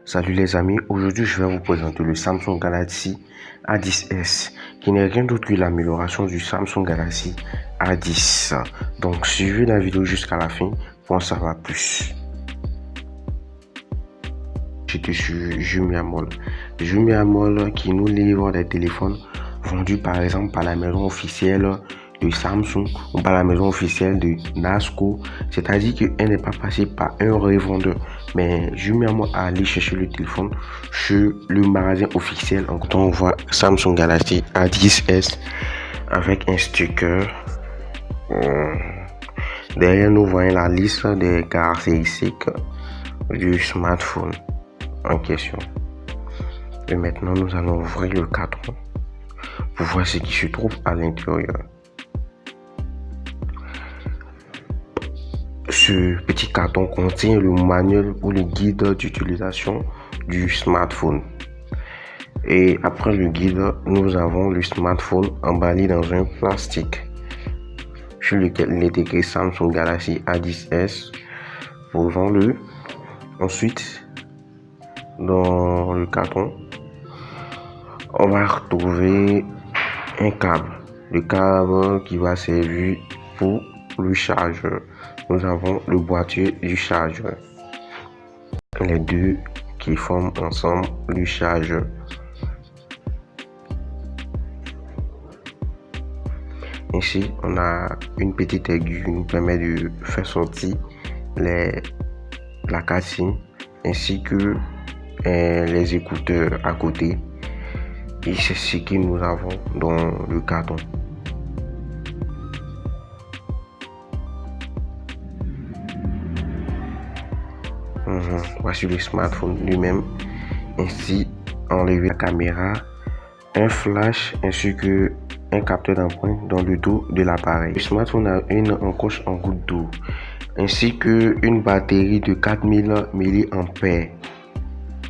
Salut les amis, aujourd'hui je vais vous présenter le Samsung Galaxy A10s qui n'est rien d'autre que l'amélioration du Samsung Galaxy A10. Donc suivez la vidéo jusqu'à la fin pour en savoir plus. J'étais sur Jumia Mall. Jumia Mall qui nous livre des téléphones vendus par exemple par la maison officielle de Samsung ou par la maison officielle de Nasco, c'est-à-dire qu'elle n'est pas passée par un revendeur, mais Jumia Mall a allé chercher le téléphone sur le magasin officiel. Donc on voit Samsung Galaxy A10s avec un sticker. Derrière nous voyons la liste des caractéristiques du smartphone en question. Et maintenant nous allons ouvrir le carton pour voir ce qui se trouve à l'intérieur. Ce petit carton contient le manuel ou le guide d'utilisation du smartphone. Et après le guide, nous avons le smartphone emballé dans un plastique sur lequel il est écrit Samsung Galaxy A10s. Posons-le. Ensuite, dans le carton, on va retrouver un câble. Le câble qui va servir pour le chargeur. Nous avons le boîtier du chargeur. Les deux qui forment ensemble le chargeur. Ici, on a une petite aiguille qui nous permet de faire sortir la carte SIM ainsi que les écouteurs à côté. Et c'est ce que nous avons dans le carton. Voici le smartphone lui-même. Ainsi, enlever la caméra, un flash ainsi que un capteur d'empreinte dans le dos de l'appareil. Le smartphone a une encoche en goutte d'eau ainsi que une batterie de 4000 mAh.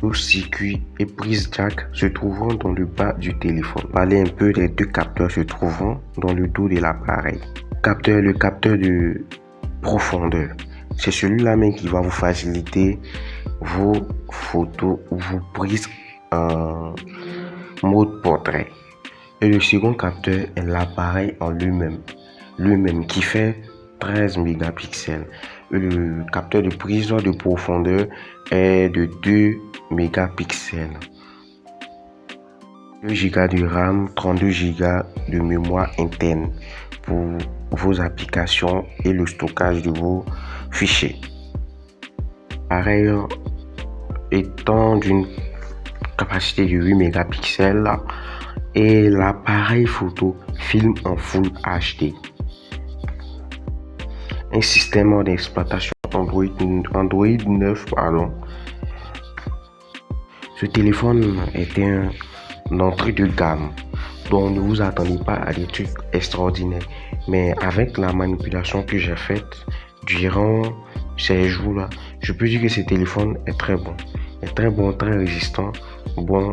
Le circuit et prise jack se trouvant dans le bas du téléphone. Parlez un peu des deux capteurs se trouvant dans le dos de l'appareil. Le capteur de profondeur. C'est celui-là même qui va vous faciliter vos photos ou vos prises en mode portrait. Et le second capteur est l'appareil en lui-même qui fait 13 mégapixels. Et le capteur de prise de profondeur est de 2 mégapixels. 2 Go de RAM, 32 Go de mémoire interne pour vos applications et le stockage de vos fichiers. L'appareil étant d'une capacité de 8 mégapixels et l'appareil photo filme en Full HD. Un système d'exploitation Android 9. Ce téléphone est un entrée de gamme, donc ne vous attendez pas à des trucs extraordinaires. Mais avec la manipulation que j'ai faite durant ces jours-là, je peux dire que ce téléphone est très bon. Très résistant, bon.